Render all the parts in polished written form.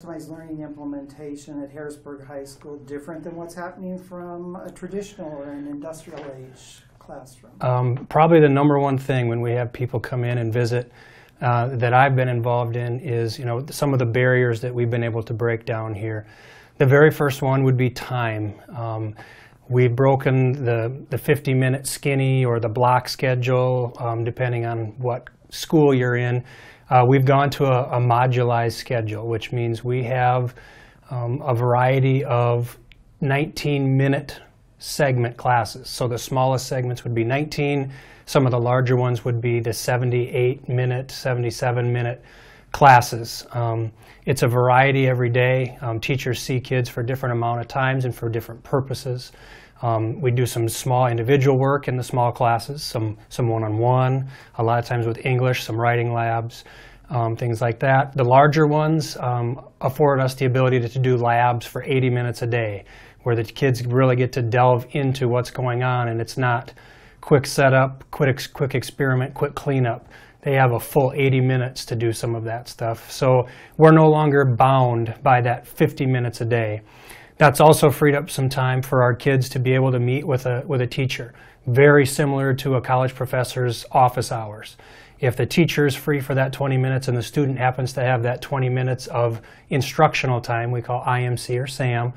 Customized learning implementation at Harrisburg High School different than what's happening from a traditional or an industrial age classroom? Probably the number one thing when we have people come in and visit that I've been involved in is, some of the barriers that we've been able to break down here. The very first one would be time. We've broken the 50-minute skinny or the block schedule, depending on what school you're in. We've gone to a modularized schedule, which means we have a variety of 19-minute segment classes. So the smallest segments would be 19. Some of the larger ones would be the 78-minute, 77-minute classes. It's a variety every day. Teachers see kids for different amount of times and for different purposes. We do some small individual work in the small classes, some one-on-one, a lot of times with English, some writing labs, things like that. The larger ones afford us the ability to do labs for 80 minutes a day, where the kids really get to delve into what's going on, and it's not quick setup, quick experiment, quick cleanup. They have a full 80 minutes to do some of that stuff. So we're no longer bound by that 50 minutes a day. That's also freed up some time for our kids to be able to meet with a teacher, very similar to a college professor's office hours. If the teacher is free for that 20 minutes and the student happens to have that 20 minutes of instructional time, we call IMC or SAM,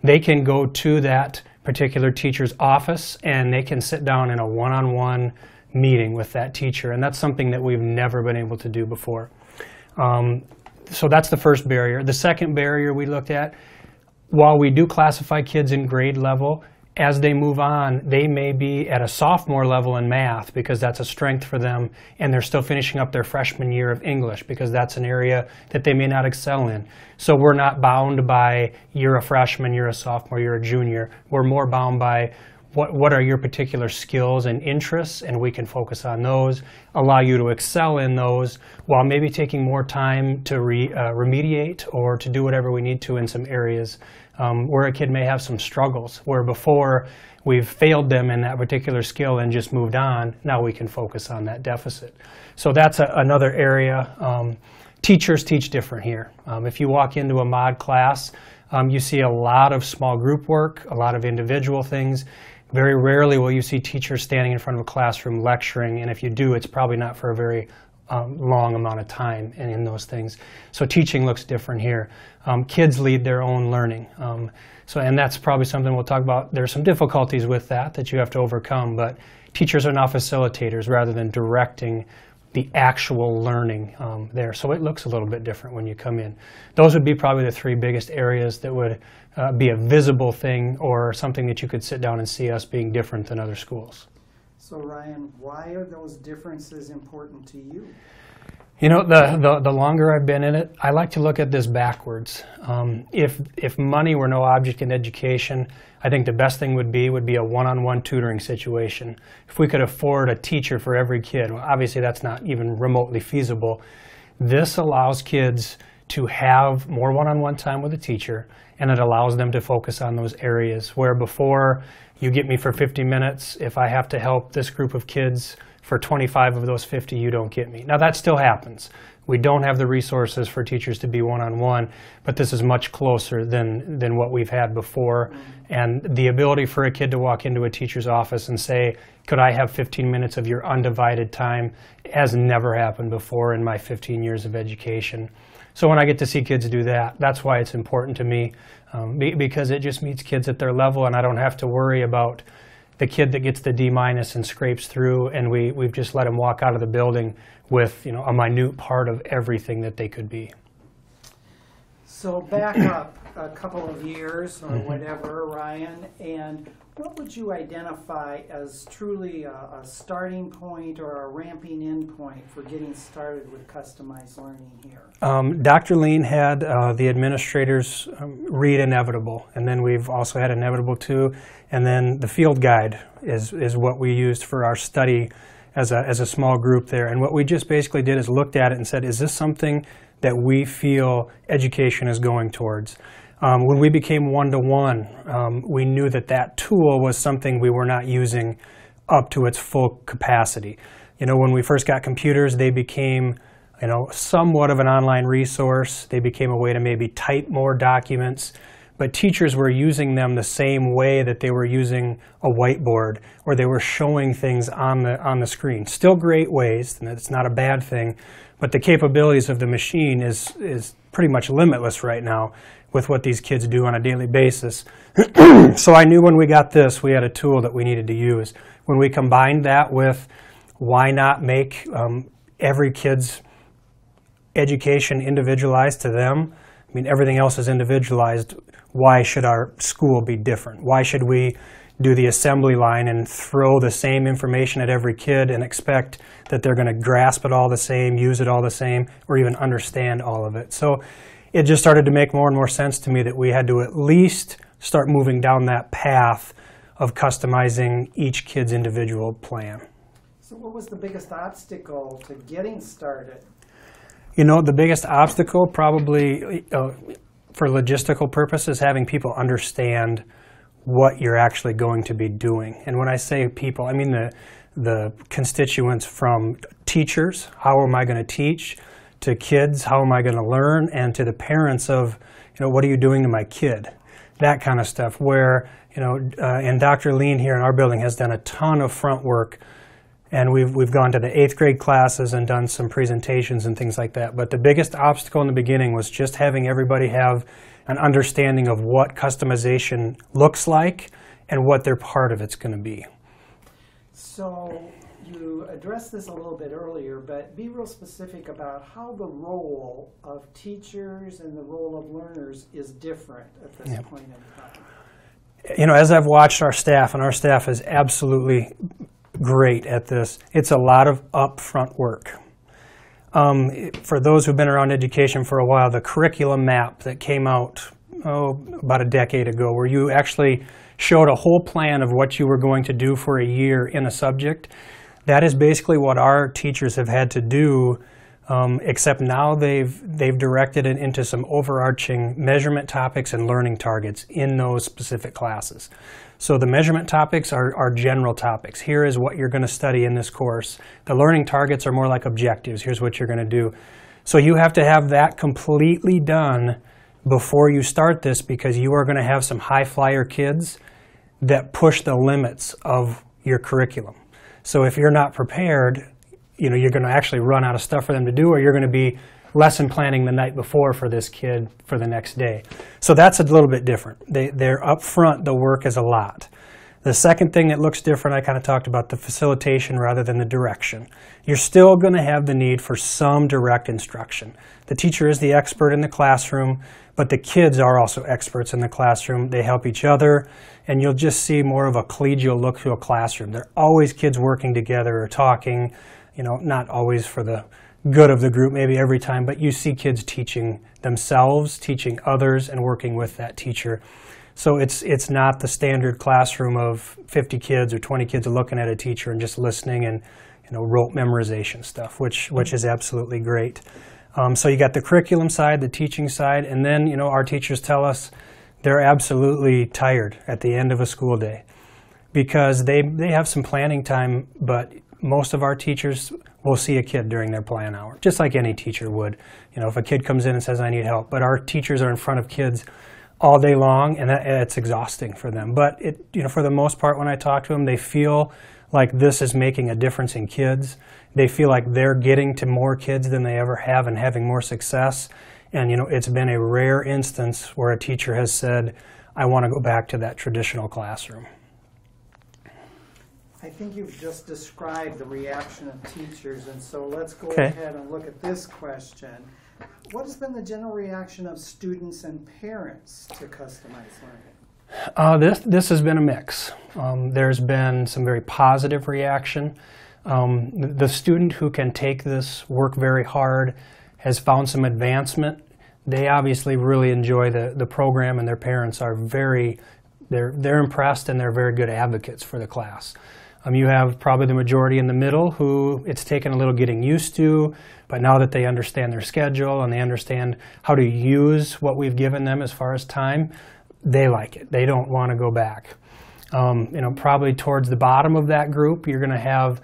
they can go to that particular teacher's office and they can sit down in a one-on-one meeting with that teacher, and that's something that we've never been able to do before. So that's the first barrier. The second barrier we looked at, while we do classify kids in grade level, as they move on, they may be at a sophomore level in math because that's a strength for them, and they're still finishing up their freshman year of English because that's an area that they may not excel in. So we're not bound by you're a freshman, you're a sophomore, you're a junior. We're more bound by what are your particular skills and interests, and we can focus on those, allow you to excel in those, while maybe taking more time to remediate or to do whatever we need to in some areas where a kid may have some struggles, where before we've failed them in that particular skill and just moved on. Now we can focus on that deficit. So that's another area. Teachers teach different here. If you walk into a mod class, you see a lot of small group work, a lot of individual things. Very rarely will you see teachers standing in front of a classroom lecturing, and if you do, it's probably not for a very long amount of time in those things. So teaching looks different here. Kids lead their own learning. And that's probably something we'll talk about. There's some difficulties with that you have to overcome, but teachers are now facilitators rather than directing the actual learning there. So it looks a little bit different when you come in. Those would be probably the three biggest areas that would be a visible thing or something that you could sit down and see us being different than other schools. So Ryan, why are those differences important to you? The longer I've been in it, I like to look at this backwards. If money were no object in education, I think the best thing would be a one-on-one tutoring situation. If we could afford a teacher for every kid, well, obviously that's not even remotely feasible. This allows kids to have more one-on-one time with a teacher, and it allows them to focus on those areas where before you get me for 50 minutes, if I have to help this group of kids for 25 of those 50, you don't get me. Now that still happens. We don't have the resources for teachers to be one-on-one, but this is much closer than what we've had before. And the ability for a kid to walk into a teacher's office and say, could I have 15 minutes of your undivided time, has never happened before in my 15 years of education. So when I get to see kids do that, that's why it's important to me, because it just meets kids at their level, and I don't have to worry about the kid that gets the D- and scrapes through, and we've just let them walk out of the building with a minute part of everything that they could be. So back up a couple of years or whatever, Ryan, and what would you identify as truly a starting point or a ramping in point for getting started with customized learning here? Dr. Lean had the administrators read Inevitable, and then we've also had Inevitable 2, and then the field guide is what we used for our study as a small group there. And what we just basically did is looked at it and said, is this something that we feel education is going towards? When we became one-to-one, we knew that tool was something we were not using up to its full capacity. When we first got computers, they became somewhat of an online resource. They became a way to maybe type more documents, but teachers were using them the same way that they were using a whiteboard, or they were showing things on the screen. Still great ways, and it's not a bad thing, but the capabilities of the machine is pretty much limitless right now with what these kids do on a daily basis. So I knew when we got this, we had a tool that we needed to use. When we combined that with, why not make every kid's education individualized to them? I mean, everything else is individualized. Why should our school be different? Why should we do the assembly line and throw the same information at every kid and expect that they're going to grasp it all the same, use it all the same, or even understand all of it? So it just started to make more and more sense to me that we had to at least start moving down that path of customizing each kid's individual plan. So what was the biggest obstacle to getting started? The biggest obstacle probably for logistical purposes, having people understand what you're actually going to be doing. And when I say people, I mean the constituents, from teachers, how am I going to teach, to kids, how am I going to learn, and to the parents of, what are you doing to my kid? That kind of stuff, where, and Dr. Lean here in our building has done a ton of front work. And we've gone to the 8th grade classes and done some presentations and things like that. But the biggest obstacle in the beginning was just having everybody have an understanding of what customization looks like and what their part of it's going to be. So you addressed this a little bit earlier, but be real specific about how the role of teachers and the role of learners is different at this point in time. As I've watched our staff, and our staff is absolutely great at this, it's a lot of upfront work. For those who've been around education for a while, the curriculum map that came out about a decade ago, where you actually showed a whole plan of what you were going to do for a year in a subject, that is basically what our teachers have had to do, except now they've directed it into some overarching measurement topics and learning targets in those specific classes. So the measurement topics are general topics. Here is what you're going to study in this course. The learning targets are more like objectives. Here's what you're going to do. So you have to have that completely done before you start this, because you are going to have some high flyer kids that push the limits of your curriculum. So if you're not prepared, you're going to actually run out of stuff for them to do, or you're going to be lesson planning the night before for this kid for the next day. So that's a little bit different. They're up front, the work is a lot. The second thing that looks different, I kind of talked about the facilitation rather than the direction. You're still going to have the need for some direct instruction. The teacher is the expert in the classroom, but the kids are also experts in the classroom. They help each other, and you'll just see more of a collegial look to a classroom. They're always kids working together or talking, not always for the good of the group, maybe every time, but you see kids teaching themselves, teaching others, and working with that teacher. So it's not the standard classroom of 50 kids or 20 kids looking at a teacher and just listening and rote memorization stuff, which is absolutely great. So you got the curriculum side, the teaching side, and then our teachers tell us they're absolutely tired at the end of a school day, because they have some planning time, but most of our teachers will see a kid during their plan hour, just like any teacher would. If a kid comes in and says, I need help. But our teachers are in front of kids all day long, and it's exhausting for them. But for the most part, when I talk to them, they feel like this is making a difference in kids. They feel like they're getting to more kids than they ever have and having more success. And it's been a rare instance where a teacher has said, I want to go back to that traditional classroom. I think you've just described the reaction of teachers, and so let's go Okay. ahead and look at this question. What has been the general reaction of students and parents to customized learning? This has been a mix. There's been some very positive reaction. The student who can take this, work very hard, has found some advancement. They obviously really enjoy the program, and their parents are they're impressed, and they're very good advocates for the class. You have probably the majority in the middle who it's taken a little getting used to, but now that they understand their schedule and they understand how to use what we've given them as far as time, they like it. They don't want to go back. Probably towards the bottom of that group, you're going to have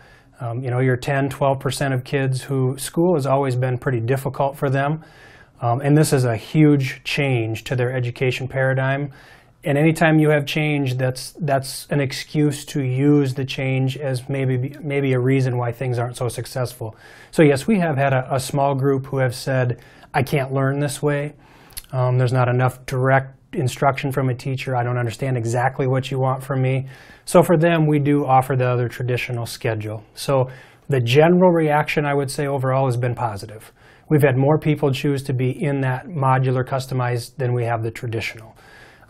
Your 10, 12% of kids who school has always been pretty difficult for them. And this is a huge change to their education paradigm. And anytime you have change, that's an excuse to use the change as maybe a reason why things aren't so successful. So yes, we have had a small group who have said, I can't learn this way. There's not enough direct instruction from a teacher. I don't understand exactly what you want from me. So for them, we do offer the other traditional schedule. So the general reaction, I would say, overall has been positive. We've had more people choose to be in that modular customized than we have the traditional.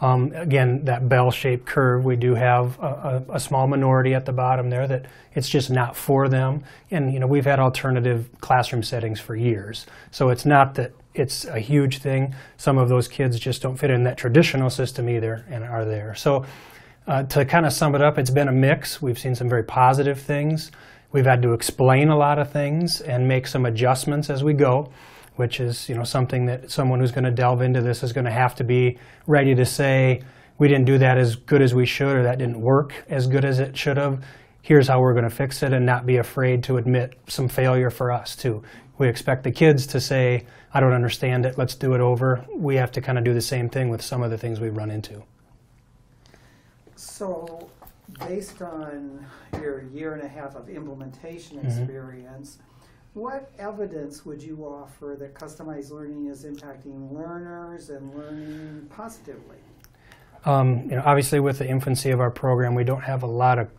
Again, that bell-shaped curve, we do have a small minority at the bottom there that it's just not for them. And we've had alternative classroom settings for years. So it's not that it's a huge thing. Some of those kids just don't fit in that traditional system either and are there. So to kind of sum it up, it's been a mix. We've seen some very positive things. We've had to explain a lot of things and make some adjustments as we go, which is something that someone who's going to delve into this is going to have to be ready to say, we didn't do that as good as we should, or that didn't work as good as it should have. Here's how we're going to fix it, and not be afraid to admit some failure for us too. We expect the kids to say, I don't understand it, let's do it over. We have to kind of do the same thing with some of the things we run into. So based on your year and a half of implementation experience, what evidence would you offer that customized learning is impacting learners and learning positively? Obviously with the infancy of our program, we don't have a lot of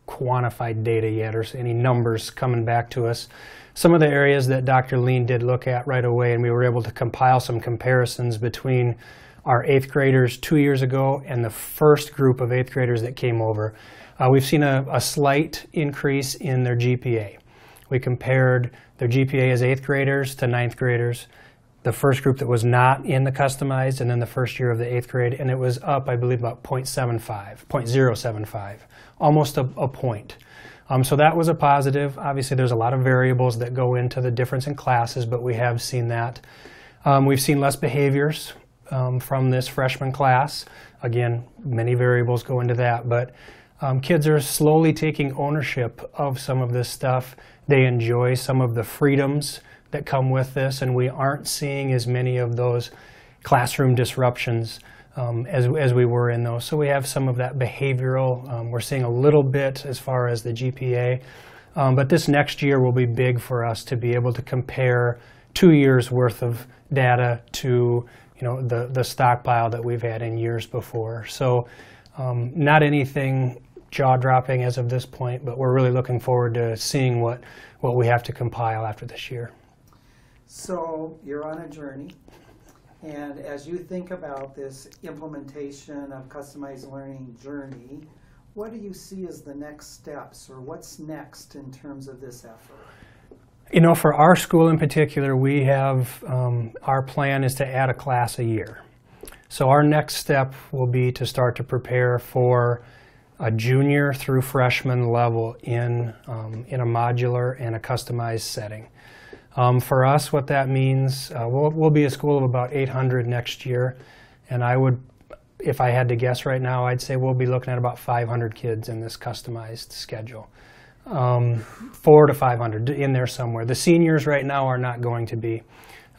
quantified data yet or any numbers coming back to us. Some of the areas that Dr. Lean did look at right away, and we were able to compile some comparisons between our 8th graders 2 years ago and the first group of 8th graders that came over. We've seen a slight increase in their GPA. We compared their GPA as 8th graders to 9th graders, the first group that was not in the customized, and then the first year of the 8th grade, and it was up, I believe, about 0.75, almost a point. So that was a positive. Obviously, there's a lot of variables that go into the difference in classes, but we have seen that. We've seen less behaviors from this freshman class. Again, many variables go into that, but kids are slowly taking ownership of some of this stuff. They enjoy some of the freedoms that come with this, and we aren't seeing as many of those classroom disruptions as we were in those. So we have some of that behavioral. We're seeing a little bit as far as the GPA, but this next year will be big for us to be able to compare 2 years worth of data to the stockpile that we've had in years before. So not anything jaw-dropping as of this point, but we're really looking forward to seeing what we have to compile after this year. So you're on a journey, and as you think about this implementation of customized learning journey, what do you see as the next steps, or what's next in terms of this effort? For our school in particular, we have, our plan is to add a class a year. So our next step will be to start to prepare for a junior through freshman level in a modular and a customized setting. For us, what that means, we'll be a school of about 800 next year, and I would, if I had to guess right now, I'd say we'll be looking at about 500 kids in this customized schedule. 400 to 500 in there somewhere. The seniors right now are not going to be.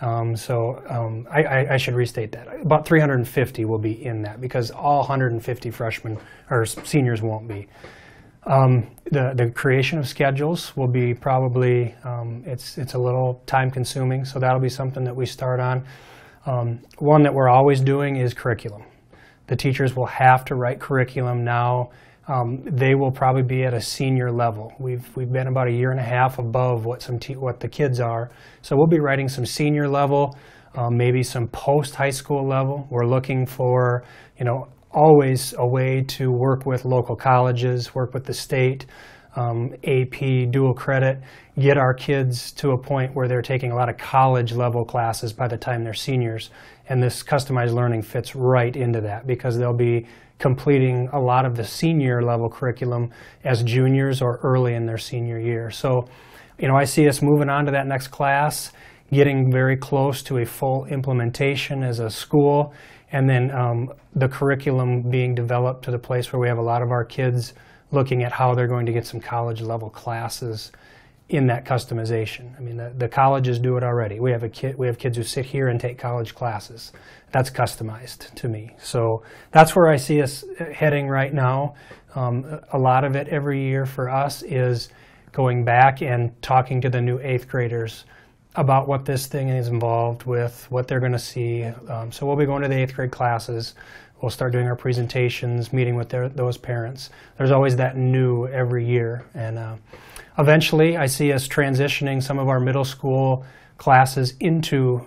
I should restate that. About 350 will be in that, because all 150 freshmen or seniors won't be. The creation of schedules will be probably, it's a little time consuming, so that'll be something that we start on. One that we're always doing is curriculum. The teachers will have to write curriculum now. They will probably be at a senior level. We've been about a year and a half above what the kids are. So we'll be writing some senior level, maybe some post-high school level. We're looking for, always a way to work with local colleges, work with the state, AP, dual credit, get our kids to a point where they're taking a lot of college level classes by the time they're seniors. And this customized learning fits right into that, because they'll be completing a lot of the senior level curriculum as juniors or early in their senior year. So, I see us moving on to that next class, getting very close to a full implementation as a school, and then the curriculum being developed to the place where we have a lot of our kids looking at how they're going to get some college level classes in that customization. I mean, the colleges do it already. We have kids who sit here and take college classes. That's customized to me. So that's where I see us heading right now. A lot of it every year for us is going back and talking to the new 8th graders about what this thing is involved with, what they're going to see. So we'll be going to the 8th grade classes. We'll start doing our presentations, meeting with those parents. There's always that new every year. And eventually, I see us transitioning some of our middle school classes into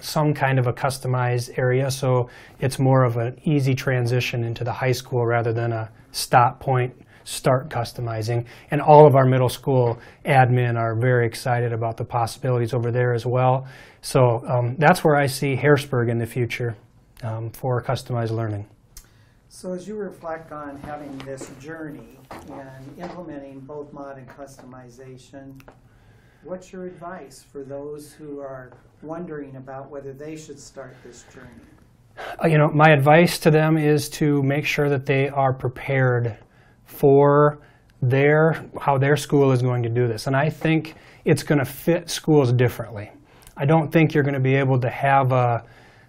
some kind of a customized area, so it's more of an easy transition into the high school rather than a stop point, start customizing. And all of our middle school admin are very excited about the possibilities over there as well. So that's where I see Harrisburg in the future for customized learning. So as you reflect on having this journey and implementing both mod and customization, what's your advice for those who are wondering about whether they should start this journey? My advice to them is to make sure that they are prepared for how their school is going to do this. And I think it's going to fit schools differently. I don't think you're going to be able to have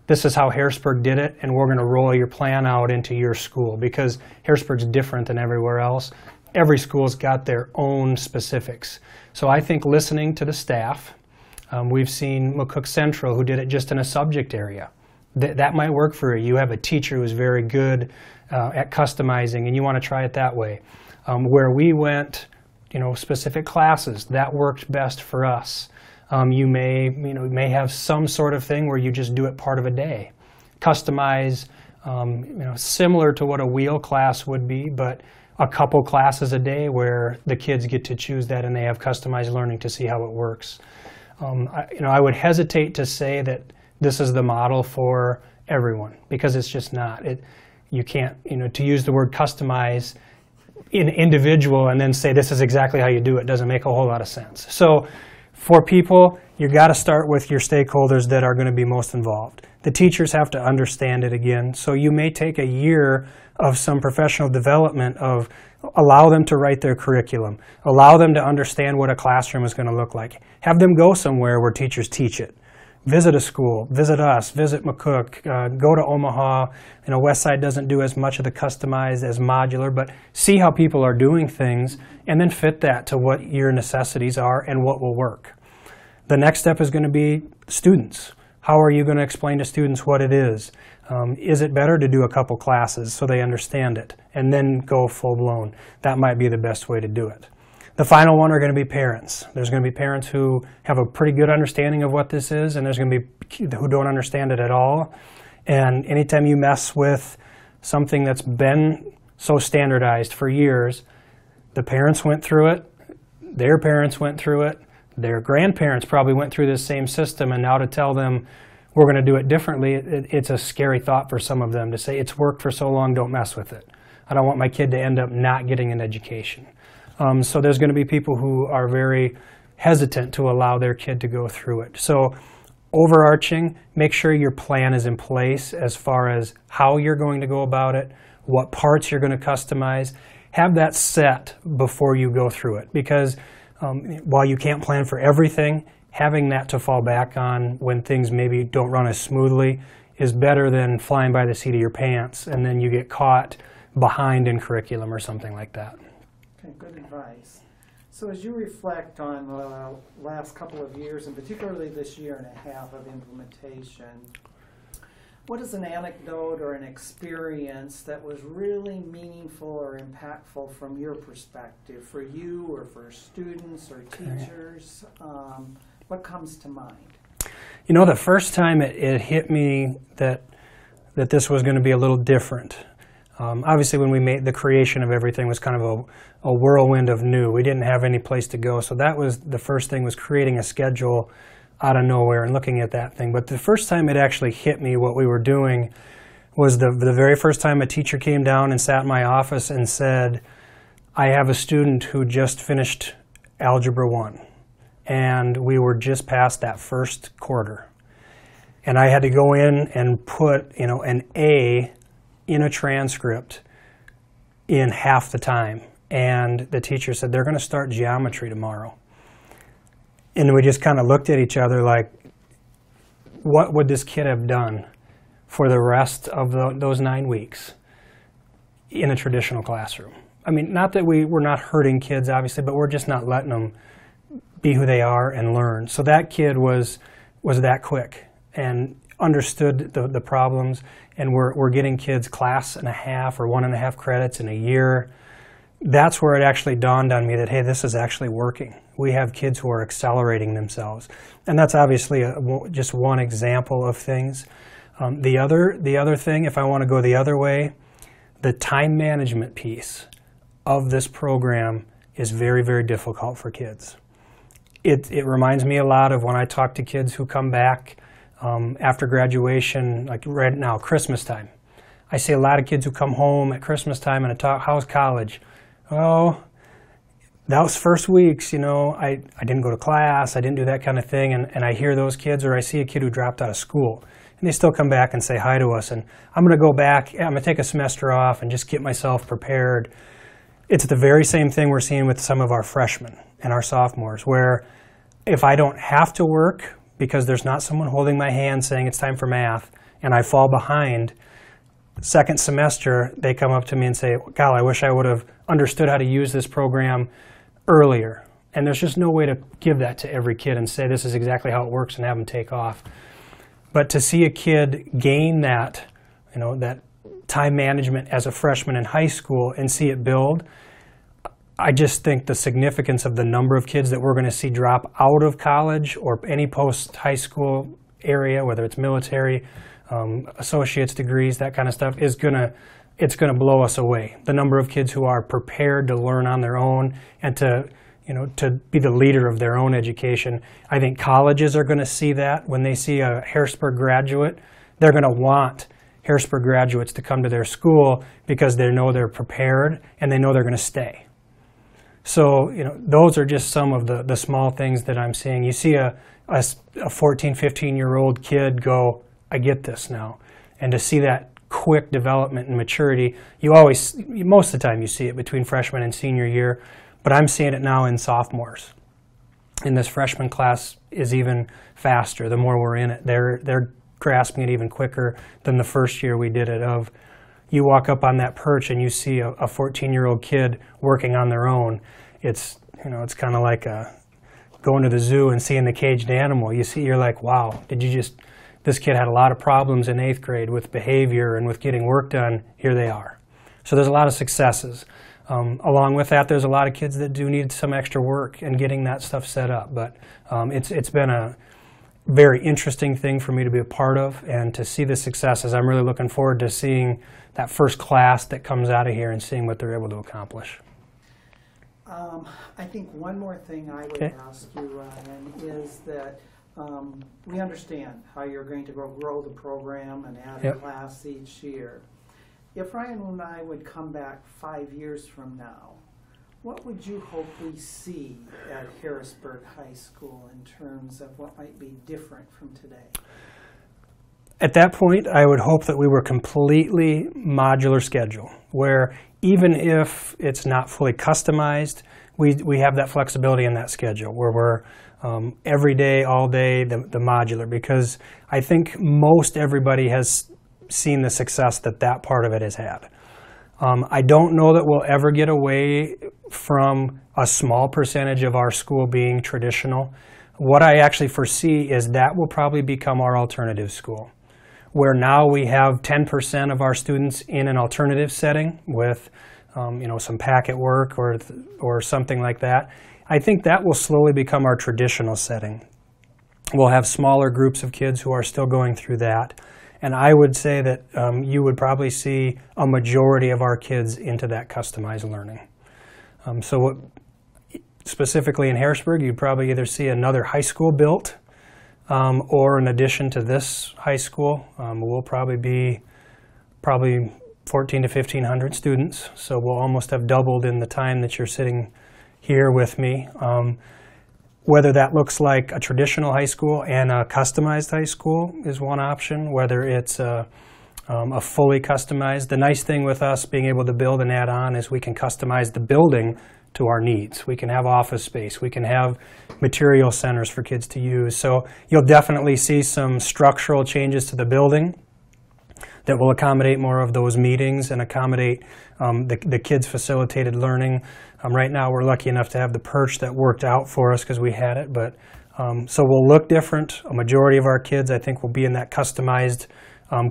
this is how Harrisburg did it, and we're going to roll your plan out into your school, because Harrisburg's different than everywhere else. Every school's got their own specifics. So I think listening to the staff, we've seen McCook Central who did it just in a subject area. That might work for you. You have a teacher who's very good at customizing and you want to try it that way. Where we went, specific classes, that worked best for us. You may have some sort of thing where you just do it part of a day. Customize, similar to what a wheel class would be, but a couple classes a day where the kids get to choose that and they have customized learning to see how it works. I would hesitate to say that this is the model for everyone, because it's just not. You can't, to use the word customize in individual and then say this is exactly how you do it doesn't make a whole lot of sense. So for people, you've got to start with your stakeholders that are going to be most involved. The teachers have to understand it again, so you may take a year of some professional development of allow them to write their curriculum, allow them to understand what a classroom is going to look like, have them go somewhere where teachers teach it. Visit a school, visit us, visit McCook, go to Omaha. Westside doesn't do as much of the customized as modular, but see how people are doing things and then fit that to what your necessities are and what will work. The next step is going to be students. How are you going to explain to students what it is? Is it better to do a couple classes so they understand it and then go full-blown? That might be the best way to do it. The final one are going to be parents. There's going to be parents who have a pretty good understanding of what this is, and there's going to be who don't understand it at all. And anytime you mess with something that's been so standardized for years, the parents went through it, their parents went through it, their grandparents probably went through this same system, and now to tell them we're going to do it differently, it's a scary thought for some of them to say it's worked for so long, don't mess with it. I don't want my kid to end up not getting an education. So there's going to be people who are very hesitant to allow their kid to go through it. So overarching, make sure your plan is in place as far as how you're going to go about it, what parts you're going to customize. Have that set before you go through it, because while you can't plan for everything, having that to fall back on when things maybe don't run as smoothly is better than flying by the seat of your pants and then you get caught behind in curriculum or something like that. Okay, good advice. So as you reflect on the last couple of years, and particularly this year and a half of implementation, what is an anecdote or an experience that was really meaniful or impactful from your perspective, for you or for students or teachers? What comes to mind? The first time it hit me that this was going to be a little different. Obviously, when we made the creation of everything was kind of a whirlwind of new. We didn't have any place to go, so that was the first thing, was creating a schedule out of nowhere and looking at that thing. But the first time it actually hit me what we were doing was the very first time a teacher came down and sat in my office and said, I have a student who just finished Algebra 1, and we were just past that first quarter. And I had to go in and put an A in a transcript in half the time. and the teacher said, they're going to start geometry tomorrow. And we just kind of looked at each other like, what would this kid have done for the rest of those 9 weeks in a traditional classroom? I mean, not that we're not hurting kids, obviously, but we're just not letting them be who they are and learn. So that kid was that quick and understood the problems, and we're getting kids class and a half or 1.5 credits in a year. That's where it actually dawned on me that, hey, this is actually working. We have kids who are accelerating themselves. And that's obviously just one example of things. The other thing, if I want to go the other way, the time management piece of this program is very, very difficult for kids. It reminds me a lot of when I talk to kids who come back after graduation, like right now, Christmas time. I see a lot of kids who come home at Christmas time and I talk, how's college? Oh, those first weeks, you know, I didn't go to class, I didn't do that kind of thing, and I hear those kids, or I see a kid who dropped out of school, and they still come back and say hi to us, and I'm going to go back, I'm going to take a semester off and just get myself prepared. It's the very same thing we're seeing with some of our freshmen and our sophomores, where if I don't have to work because there's not someone holding my hand saying it's time for math, and I fall behind, second semester, they come up to me and say, "Gal, I wish I would have understood how to use this program earlier." And there's just no way to give that to every kid and say this is exactly how it works and have them take off. But to see a kid gain that, you know, that time management as a freshman in high school and see it build, I just think the significance of the number of kids that we're going to see drop out of college or any post-high school area, whether it's military, associate's degrees, that kind of stuff, it's going to blow us away. The number of kids who are prepared to learn on their own and to be the leader of their own education. I think colleges are going to see that. When they see a Harrisburg graduate, they're going to want Harrisburg graduates to come to their school because they know they're prepared and they know they're going to stay. So, you know, those are just some of the small things that I'm seeing. You see a 14, 15-year-old kid go, I get this now. And to see that quick development and maturity, most of the time you see it between freshman and senior year, but I'm seeing it now in sophomores. And this freshman class is even faster the more we're in it. They're grasping it even quicker than the first year we did it. You walk up on that perch and you see a 14-year-old kid working on their own. It's kind of like going to the zoo and seeing the caged animal. You're like, wow, this kid had a lot of problems in 8th grade with behavior and with getting work done. Here they are. So there's a lot of successes. Along with that, there's a lot of kids that do need some extra work and getting that stuff set up. But it's been a very interesting thing for me to be a part of and to see the successes. I'm really looking forward to seeing that first class that comes out of here and seeing what they're able to accomplish. I think one more thing I would ask you, Ryan, is that we understand how you're going to grow the program and add a class each year. If Ryan and I would come back 5 years from now, what would you hope we see at Harrisburg High School in terms of what might be different from today? At that point, I would hope that we were completely modular schedule, where even if it's not fully customized, we have that flexibility in that schedule, where we're every day, all day, the modular, because I think most everybody has seen the success that part of it has had. I don't know that we'll ever get away from a small percentage of our school being traditional. What I actually foresee is that will probably become our alternative school, where now we have 10% of our students in an alternative setting with some packet work or something like that. I think that will slowly become our traditional setting. We'll have smaller groups of kids who are still going through that. And I would say that you would probably see a majority of our kids into that customized learning. Specifically in Harrisburg, you'd probably either see another high school built or in addition to this high school. We'll probably be 1,400 to 1,500 students. So we'll almost have doubled in the time that you're sitting here with me. Whether that looks like a traditional high school and a customized high school is one option. Whether it's a a fully customized. The nice thing with us being able to build and add on is we can customize the building to our needs. We can have office space. We can have material centers for kids to use. So you'll definitely see some structural changes to the building that will accommodate more of those meetings and accommodate the kids' facilitated learning. Right now we're lucky enough to have the perch that worked out for us because we had it, but so we'll look different. A majority of our kids, I think, will be in that customized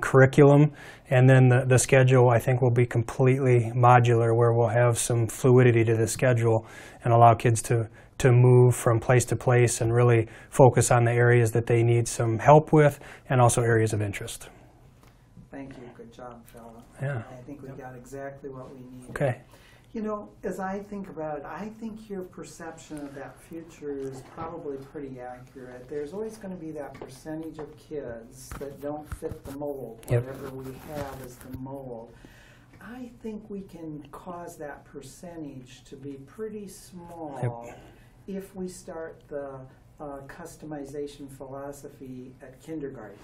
curriculum, and then the schedule, I think, will be completely modular, where we'll have some fluidity to the schedule and allow kids to move from place to place and really focus on the areas that they need some help with and also areas of interest. Thank you. Good job, fella. Yeah. I think we got exactly what we need. Okay. You know, as I think about it, I think your perception of that future is probably pretty accurate. There's always going to be that percentage of kids that don't fit the mold, Yep. whatever we have as the mold. I think we can cause that percentage to be pretty small if we start the customization philosophy at kindergarten.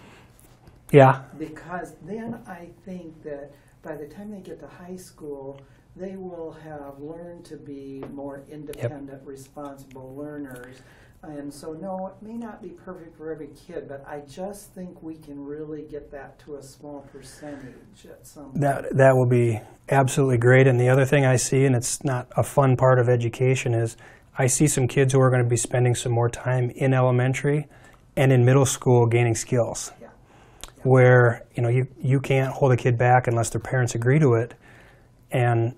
Yeah. Because then I think that by the time they get to high school, they will have learned to be more independent, responsible learners. And so, no, it may not be perfect for every kid, but I just think we can really get that to a small percentage at some point. That will be absolutely great. And the other thing I see, and it's not a fun part of education, is I see some kids who are going to be spending some more time in elementary and in middle school gaining skills. Yeah. Where you can't hold a kid back unless their parents agree to it. And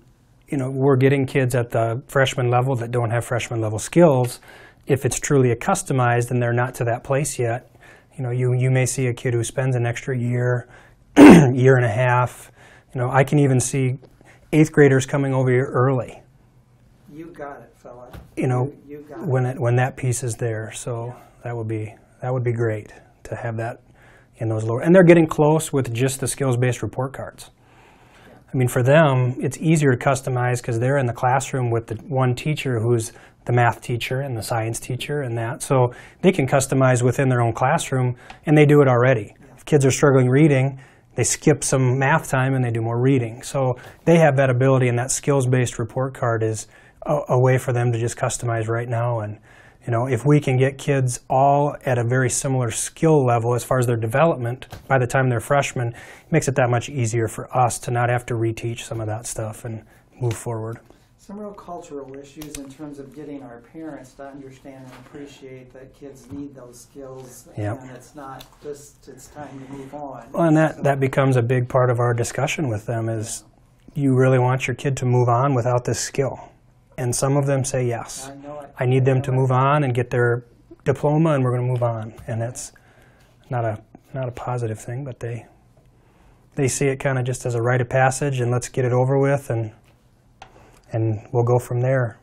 we're getting kids at the freshman level that don't have freshman level skills. If it's truly a customized and they're not to that place yet, you may see a kid who spends an extra year, year and a half. I can even see 8th graders coming over here early. You got it, fella. You got it. when that piece is there. So that would be great to have that in those lower. And they're getting close with just the skills-based report cards. I mean, for them, it's easier to customize because they're in the classroom with the one teacher who's the math teacher and the science teacher and that. So they can customize within their own classroom, and they do it already. If kids are struggling reading, they skip some math time and they do more reading. So they have that ability, and that skills-based report card is a way for them to just customize right now. And if we can get kids all at a very similar skill level as far as their development by the time they're freshmen, it makes it that much easier for us to not have to reteach some of that stuff and move forward. Some real cultural issues in terms of getting our parents to understand and appreciate that kids need those skills, Yep. and it's not just it's time to move on. Well, and that becomes a big part of our discussion with them is you really want your kid to move on without this skill. And some of them say yes. I know it. I need them to move on and get their diploma, and we're going to move on. And that's not a positive thing, but they see it kind of just as a rite of passage, and let's get it over with, and we'll go from there.